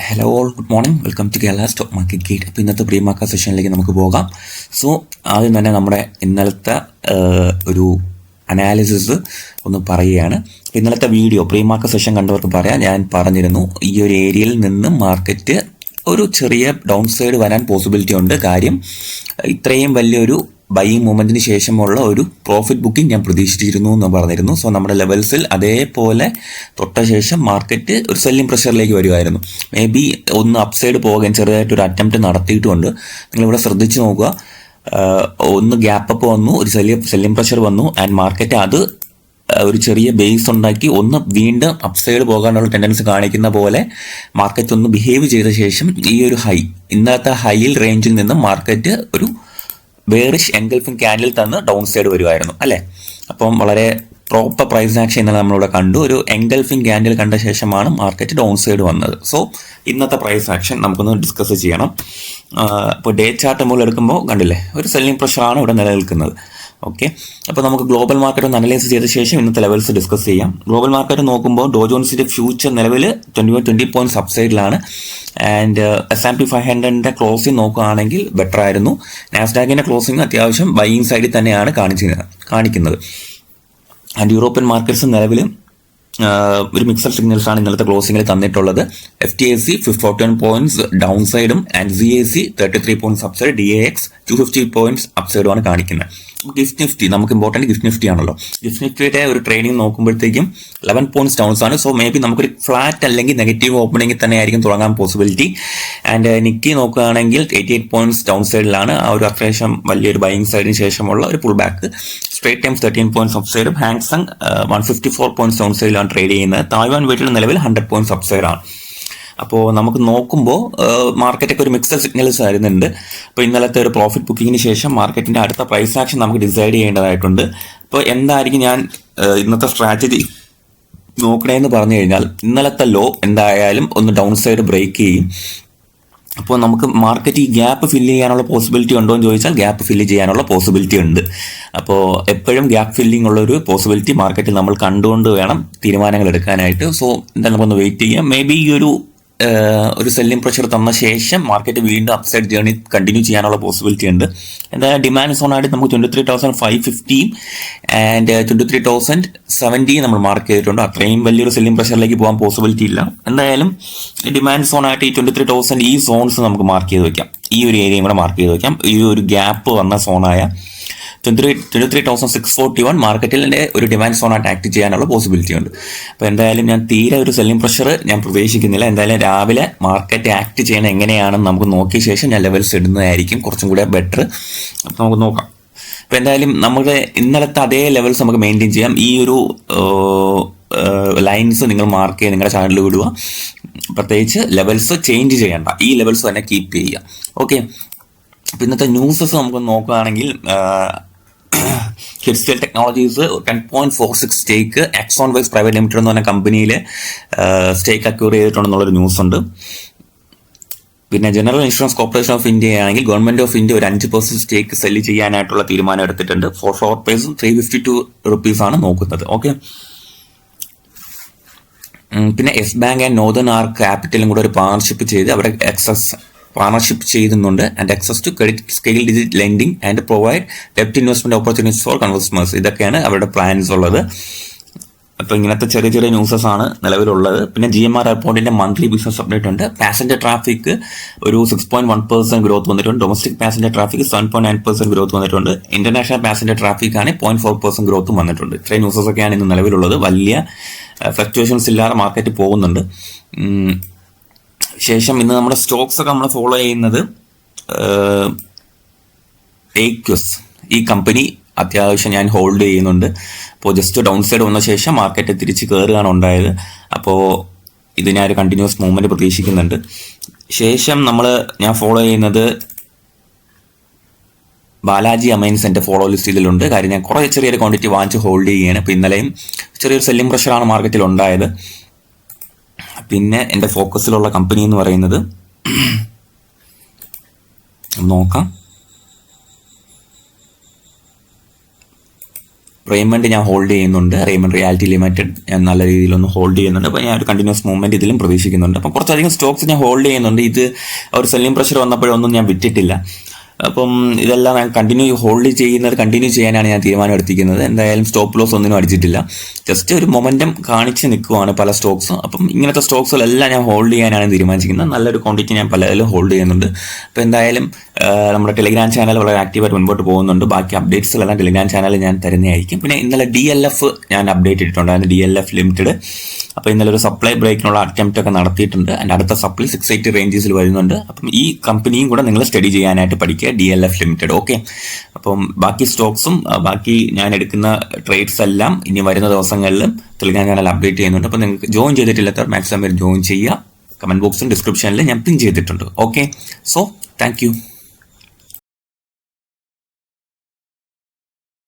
Hello all, good morning. Welcome to Kerala stock market gate. അപ്പോൾ ഇന്നത്തെ pre market സെഷനിലേക്ക് നമുക്ക് പോകാം. സോ ആദ്യം തന്നെ നമ്മുടെ ഇന്നലത്തെ ഒരു അനാലിസിസ് ഒന്ന് പറയുകയാണ്. അപ്പോൾ ഇന്നലത്തെ വീഡിയോ പ്രീ മാർക്കറ്റ് സെഷൻ കണ്ടവർക്ക് പറയാം, ഞാൻ പറഞ്ഞിരുന്നു ഈ ഒരു ഏരിയയിൽ നിന്ന് മാർക്കറ്റ് ഒരു ചെറിയ ഡൗൺ സൈഡ് വരാൻ പോസിബിലിറ്റി ഉണ്ട്. കാര്യം ഇത്രയും വലിയൊരു ബൈയിങ് മൂവ്മെൻറ്റിന് ശേഷമുള്ള ഒരു പ്രോഫിറ്റ് ബുക്കിംഗ് ഞാൻ പ്രതീക്ഷിച്ചിരുന്നു എന്ന് പറഞ്ഞിരുന്നു. സോ നമ്മുടെ ലെവൽസിൽ അതേപോലെ തൊട്ട ശേഷം മാർക്കറ്റ് ഒരു സെല്ലിംഗ് പ്രഷറിലേക്ക് വരുമായിരുന്നു. മേ ബി ഒന്ന് അപ്സൈഡ് പോകാൻ ചെറുതായിട്ടൊരു അറ്റംപ്റ്റ് നടത്തിയിട്ടുമുണ്ട്. നിങ്ങളിവിടെ ശ്രദ്ധിച്ച് നോക്കുക, ഒന്ന് ഗ്യാപ്പ് അപ്പ് വന്നു, ഒരു സെല്ലിംഗ് പ്രഷർ വന്നു, ആൻഡ് മാർക്കറ്റ് അത് ഒരു ചെറിയ ബേസ് ഉണ്ടാക്കി ഒന്ന് വീണ്ടും അപ്സൈഡ് പോകാനുള്ള ടെൻഡൻസി കാണിക്കുന്ന പോലെ മാർക്കറ്റ് ഒന്ന് ബിഹേവ് ചെയ്ത ശേഷം ഈ ഒരു ഹൈ, ഇന്നത്തെ ഹൈയിൽ റേഞ്ചിൽ നിന്ന് മാർക്കറ്റ് ഒരു ബെയറിഷ് എൻഗൾഫിംഗ് ക്യാൻഡിൽ തന്ന് ഡൗൺ സൈഡ് വരുമായിരുന്നു അല്ലേ. അപ്പം വളരെ പ്രോപ്പർ പ്രൈസ് ആക്ഷൻ ഇന്നലെ നമ്മളിവിടെ കണ്ടു. ഒരു എൻഗൾഫിംഗ് ക്യാൻഡിൽ കണ്ട ശേഷമാണ് മാർക്കറ്റ് ഡൗൺ സൈഡ് വന്നത്. സോ ഇന്നത്തെ പ്രൈസ് ആക്ഷൻ നമുക്കൊന്ന് ഡിസ്കസ് ചെയ്യണം. ഇപ്പോൾ ഡേ ചാർട്ട് നമ്മൾ എടുക്കുമ്പോൾ കണ്ടില്ലേ, ഒരു സെല്ലിംഗ് പ്രഷറാണ് ഇവിടെ നിലനിൽക്കുന്നത്. ഓക്കെ, അപ്പോൾ നമുക്ക് ഗ്ലോബൽ മാർക്കറ്റ് ഒന്ന് അനലൈസ് ചെയ്ത ശേഷം ഇന്നത്തെ ലെവൽസ് ഡിസ്കസ് ചെയ്യാം. ഗ്ലോബൽ മാർക്കറ്റ് നോക്കുമ്പോൾ ഡോ ജോൺസിന്റെ ഫ്യൂച്ചർ നിലവിൽ 20 പോയിന്റ് സബ്സൈഡിലാണ്. ആൻഡ് S&P 500ന്റെ ക്ലോസിംഗ് നോക്കുകയാണെങ്കിൽ ബെറ്റർ ആയിരുന്നു. നാസ്ഡാക്കിന്റെ ക്ലോസിംഗ് അത്യാവശ്യം ബൈയിങ് സൈഡിൽ തന്നെയാണ് കാണിക്കുന്നത്. ആൻഡ് യൂറോപ്യൻ മാർക്കറ്റ്സ് നിലവിൽ ഒരു മിക്സഡ് സിഗ്നൽസ് ആണ് ഇന്നലത്തെ ക്ലോസിംഗിൽ തന്നിട്ടുള്ളത്. FTSE 41 പോയിന്റ്സ് ഡൗൺ സൈഡും and CAC 33 points upside, DAX 250 points അപ്സൈഡുമാണ് കാണിക്കുന്നത്. ഗിഫ്റ്റ് നിഫ്റ്റി നമുക്ക് ഇമ്പോർട്ടൻറ്റ് ഗിഫ്റ്റ് നിഫ്റ്റി ആണല്ലോ. ഗിഫ്റ്റ് നിഫ്റ്റിയുടെ ഒരു ട്രേഡിംഗ് നോക്കുമ്പോഴത്തേക്കും 11 പോയിന്റ്സ് ഡൗൺസ് ആണ്. സോ മേ ബി നമുക്കൊരു ഫ്ലാറ്റ് അല്ലെങ്കിൽ നെഗറ്റീവ് ഓപ്പണിംഗിൽ തന്നെ ആയിരിക്കും തുടങ്ങാൻ പോസിബിലിറ്റി. ആൻഡ് നിക്കി നോക്കുകയാണെങ്കിൽ 88 പോയിന്റ്സ് ഡൗൺ സൈഡിലാണ്. ആ ഒരു അത്യാവശ്യം വലിയൊരു ബൈയിങ് സൈഡിന് ശേഷമുള്ള ഒരു pull back. Straits Times 13 points അപ്സൈഡും ഹാങ്സങ് 154 പോയിന്റ്സ് ഡൗൺ സൈഡിലാണ് ട്രേഡ് ചെയ്യുന്നത്. തായ്വാൻ വീട്ടിൽ നിലവിൽ 100 പോയിന്റ്സ് അപ്സൈഡാണ്. അപ്പോൾ നമുക്ക് നോക്കുമ്പോൾ മാർക്കറ്റൊക്കെ ഒരു മിക്സഡ് സിഗ്നൽസ് വരുന്നുണ്ട്. അപ്പോൾ ഇന്നലത്തെ ഒരു പ്രോഫിറ്റ് ബുക്കിങ്ങിന് ശേഷം മാർക്കറ്റിന്റെ അടുത്ത പ്രൈസ് ആക്ഷൻ നമുക്ക് ഡിസൈഡ് ചെയ്യേണ്ടതായിട്ടുണ്ട്. അപ്പോൾ എന്തായിരിക്കും ഞാൻ ഇന്നത്തെ സ്ട്രാറ്റജി നോക്കണേന്ന് പറഞ്ഞു കഴിഞ്ഞാൽ, ഇന്നലത്തെ ലോ എന്തായാലും ഒന്ന് ഡൗൺ സൈഡ് ബ്രേക്ക് ചെയ്യും. അപ്പോൾ നമുക്ക് മാർക്കറ്റ് ഈ ഗ്യാപ്പ് ഫില്ല് ചെയ്യാനുള്ള പോസിബിലിറ്റി ഉണ്ടോ എന്ന് ചോദിച്ചാൽ ഗ്യാപ്പ് ഫില്ല് ചെയ്യാനുള്ള പോസിബിലിറ്റി ഉണ്ട്. അപ്പോൾ എപ്പോഴും ഗ്യാപ്പ് ഫില്ലിംഗ് ഉള്ള ഒരു പോസിബിലിറ്റി മാർക്കറ്റിൽ നമ്മൾ കണ്ടുകൊണ്ട് വേണം തീരുമാനങ്ങൾ എടുക്കാനായിട്ട്. സോ എന്തായാലും നമുക്കൊന്ന് വെയിറ്റ് ചെയ്യാം. മേ ബി ഈ ഒരു സെല്ലിംഗ് പ്രഷർ തന്ന ശേഷം മാർക്കറ്റ് വീണ്ടും അപ്സൈഡ് ജേർണി കണ്ടിന്യൂ ചെയ്യാനുള്ള പോസിബിലിറ്റി ഉണ്ട്. എന്തായാലും ഡിമാൻഡ് സോൺ ആയിട്ട് നമുക്ക് 23,550 ആൻഡ് 23,070 നമ്മൾ മാർക്ക് ചെയ്തിട്ടുണ്ട്. അത്രയും വലിയൊരു സെല്ലിംഗ് പ്രഷറിലേക്ക് പോകാൻ പോസിബിലിറ്റി ഇല്ല. എന്തായാലും ഡിമാൻഡ് സോൺ ആയിട്ട് ഈ 23,000 ഈ സോൺസ് നമുക്ക് മാർക്ക് ചെയ്ത് വെക്കാം. ഈ ഒരു ഏരിയയും കൂടെ മാർക്ക് ചെയ്ത് വെക്കാം. ഈ ഒരു ഗ്യാപ്പ് വന്ന സോണായ 23,641 മാർക്കറ്റിലെ ഒരു ഡിമാൻഡ് സോണായിട്ട് ആക്ട് ചെയ്യാനുള്ള പോസിബിലിറ്റി ഉണ്ട്. അപ്പോൾ എന്തായാലും ഞാൻ തീരെ ഒരു സെല്ലിംഗ് പ്രഷർ ഞാൻ പ്രതീക്ഷിക്കുന്നില്ല. എന്തായാലും രാവിലെ മാർക്കറ്റ് ആക്ട് ചെയ്യണം എങ്ങനെയാണെന്ന് നമുക്ക് നോക്കിയ ശേഷം ഞാൻ ലെവൽസ് ഇടുന്നതായിരിക്കും കുറച്ചും കൂടെ ബെറ്റർ. അപ്പോൾ നമുക്ക് നോക്കാം. അപ്പോൾ എന്തായാലും നമ്മുടെ ഇന്നലത്തെ അതേ ലെവൽസ് നമുക്ക് മെയിൻറ്റെയിൻ ചെയ്യാം. ഈ ഒരു ലൈൻസ് നിങ്ങൾ മാർക്ക് ചെയ്യുക, നിങ്ങളുടെ ചാനലിൽ വിടുക. പ്രത്യേകിച്ച് ലെവൽസ് ചേഞ്ച് ചെയ്യേണ്ട, ഈ ലെവൽസ് തന്നെ കീപ്പ് ചെയ്യുക. ഓക്കെ, അപ്പോൾ ഇന്നത്തെ ന്യൂസസ് നമുക്ക് നോക്കുകയാണെങ്കിൽ ഹിറ്റ്സ്റ്റൈൽ ടെക്നോളജീസ് 10.46 സ്റ്റേക്ക് എക്സോൺ വൈസ് പ്രൈവറ്റ് ലിമിറ്റഡ് എന്ന് പറഞ്ഞ കമ്പനിയിൽ സ്റ്റേക്ക് അക്യൂർ ചെയ്തിട്ടുണ്ടെന്നുള്ളൊരു ന്യൂസ് ഉണ്ട്. പിന്നെ general insurance corporation of India ആണെങ്കിൽ ഗവൺമെന്റ് ഓഫ് ഇന്ത്യ ഒരു 5% സ്റ്റേക്ക് സെല്ല് ചെയ്യാനായിട്ടുള്ള തീരുമാനം എടുത്തിട്ടുണ്ട്. ഫോർ ഫ്ലോർ പ്രൈസും 352 റുപ്പീസാണ് നോക്കുന്നത്. ഓക്കെ, പിന്നെ yes bank and northern arc ക്യാപിറ്റലും കൂടെ ഒരു പാർട്ണർഷിപ്പ് ചെയ്ത് അവിടെ പാർട്ണർഷിപ്പ് ചെയ്യുന്നുണ്ട്. And access to credit scale digit lending and provide ഡെപ്റ്റ് ഇൻവെസ്റ്റ്മെന്റ് ഓപ്പർച്യൂണിറ്റീസ് ഫോർ കൺസ്യൂമേഴ്സ്. ഇതൊക്കെയാണ് അവരുടെ പ്ലാൻസ് ഉള്ളത്. അപ്പോൾ ഇങ്ങനത്തെ ചെറിയ ചെറിയ ന്യൂസസ് ആണ് നിലവിലുള്ളത്. പിന്നെ GMR എയർപോർട്ടിന്റെ മന്ത്ലി ബിസിനസ് അപ്ഡേറ്റ് ഉണ്ട്. പാസഞ്ചർ ട്രാഫിക് ഒരു 6.1% ഗ്രോത്ത് വന്നിട്ടുണ്ട്. ഡൊമസ്റ്റിക് പാസഞ്ചർ ട്രാഫിക് 7.9% ഗ്രോത്ത് വന്നിട്ടുണ്ട്. ഇന്റർനാഷണൽ പാസഞ്ചർ ട്രാഫിക് ആണ് 0.4% ഗ്രോത്തും വന്നിട്ടുണ്ട്. ഇത്രയും ന്യൂസസ് ഒക്കെയാണ് ഇന്ന് നിലവിലുള്ളത്. വലിയ ഫ്ലക്ച്വേഷൻസ് ഇല്ലാതെ മാർക്കറ്റ് പോകുന്നുണ്ട്. ശേഷം ഇന്ന് നമ്മുടെ സ്റ്റോക്സ് ഒക്കെ നമ്മൾ ഫോളോ ചെയ്യുന്നത് ഏക്വസ്, ഈ കമ്പനി അത്യാവശ്യം ഞാൻ ഹോൾഡ് ചെയ്യുന്നുണ്ട്. അപ്പോൾ ജസ്റ്റ് ഡൗൺ സൈഡ് വന്ന ശേഷം മാർക്കറ്റ് തിരിച്ച് കയറുകയാണ് ഉണ്ടായത്. അപ്പോൾ ഇത് ഞാൻ ഒരു കണ്ടിന്യൂസ് മൂവ്മെന്റ് പ്രതീക്ഷിക്കുന്നുണ്ട്. ശേഷം ഞാൻ ഫോളോ ചെയ്യുന്നത് ബാലാജി അമൈൻസ് എൻ്റെ ഫോളോ ലിസ്റ്റിലുണ്ട്. കാര്യം ഞാൻ കുറേ ചെറിയൊരു ക്വാണ്ടിറ്റി വാങ്ങിച്ച് ഹോൾഡ് ചെയ്യുകയാണ്. അപ്പോൾ ഇന്നലെയും ചെറിയൊരു സെല്ലിംഗ് പ്രഷറാണ് മാർക്കറ്റിൽ ഉണ്ടായത്. പിന്നെ എൻ്റെ ഫോക്കസിലുള്ള കമ്പനി എന്ന് പറയുന്നത് നോക്കാം, റെയ്മണ്ട് ഞാൻ ഹോൾഡ് ചെയ്യുന്നുണ്ട്. റെയ്മണ്ട് റിയാലിറ്റി ലിമിറ്റഡ് ഞാൻ നല്ല രീതിയിലൊന്ന് ഹോൾഡ് ചെയ്യുന്നുണ്ട്. അപ്പോൾ ഞാൻ ഒരു കണ്ടിന്യൂസ് മൂവ്മെന്റ് ഇതിലും പ്രതീക്ഷിക്കുന്നുണ്ട്. അപ്പം കുറച്ചധികം സ്റ്റോക്സ് ഞാൻ ഹോൾഡ് ചെയ്യുന്നുണ്ട്. ഇത് ഒരു സെല്ലിംഗ് പ്രഷർ വന്നപ്പോഴൊന്നും ഞാൻ വിറ്റിട്ടില്ല. അപ്പം ഇതെല്ലാം ഞാൻ ഹോൾഡ് കണ്ടിന്യൂ ചെയ്യാനാണ് ഞാൻ തീരുമാനം എടുത്തിരിക്കുന്നത്. എന്തായാലും സ്റ്റോപ്പ് ലോസ് ഒന്നിനും അടിച്ചിട്ടില്ല. ജസ്റ്റ് ഒരു മൊമെന്റം കാണിച്ച് നിൽക്കുവാണ് പല സ്റ്റോക്സും. അപ്പം ഇങ്ങനത്തെ സ്റ്റോക്സുകളെല്ലാം ഞാൻ ഹോൾഡ് ചെയ്യാനാണ് തീരുമാനിച്ചിരിക്കുന്നത്. നല്ലൊരു ക്വാണ്ടിറ്റി ഞാൻ പലതിലും ഹോൾഡ് ചെയ്യുന്നുണ്ട്. അപ്പോൾ എന്തായാലും നമ്മുടെ ടെലിഗ്രാം ചാനൽ വളരെ ആക്റ്റീവായിട്ട് മുൻപോട്ട് പോകുന്നുണ്ട്. ബാക്കി അപ്ഡേറ്റ്സുകളെല്ലാം ടെലിഗ്രാം ചാനലിൽ ഞാൻ തരുന്നതായിരിക്കും. പിന്നെ ഇന്നലെ DLF ഞാൻ അപ്ഡേറ്റ് ഇട്ടിട്ടുണ്ട്, DLF ലിമിറ്റഡ്. അപ്പോൾ ഇന്നലെ ഒരു സപ്ലൈ ബ്രേക്കിനുള്ള അറ്റംപ്റ്റ് ഒക്കെ നടത്തിയിട്ടുണ്ട്. അതിൻ്റെ അടുത്ത സപ്ലൈ 680 റേഞ്ചസിൽ വരുന്നുണ്ട്. അപ്പം ഈ കമ്പനിയും കൂടെ നിങ്ങൾ സ്റ്റഡി ചെയ്യാനായിട്ട് പഠിക്കുക, DLF ലിമിറ്റഡ്. ഓക്കെ, അപ്പം ബാക്കി സ്റ്റോക്സും ബാക്കി ഞാൻ എടുക്കുന്ന ട്രേഡ്സ് എല്ലാം ഇനി വരുന്ന ദിവസങ്ങളിൽ ടെലിഗ്രാം ചാനൽ അപ്ഡേറ്റ് ചെയ്യുന്നുണ്ട്. അപ്പോൾ നിങ്ങൾക്ക് ജോയിൻ ചെയ്തിട്ടില്ലാത്തവർ മാക്സിമം ജോയിൻ ചെയ്യുക. കമന്റ് ബോക്സും ഡിസ്ക്രിപ്ഷനിൽ ഞാൻ പിൻ ചെയ്തിട്ടുണ്ട്. Okay, so thank you.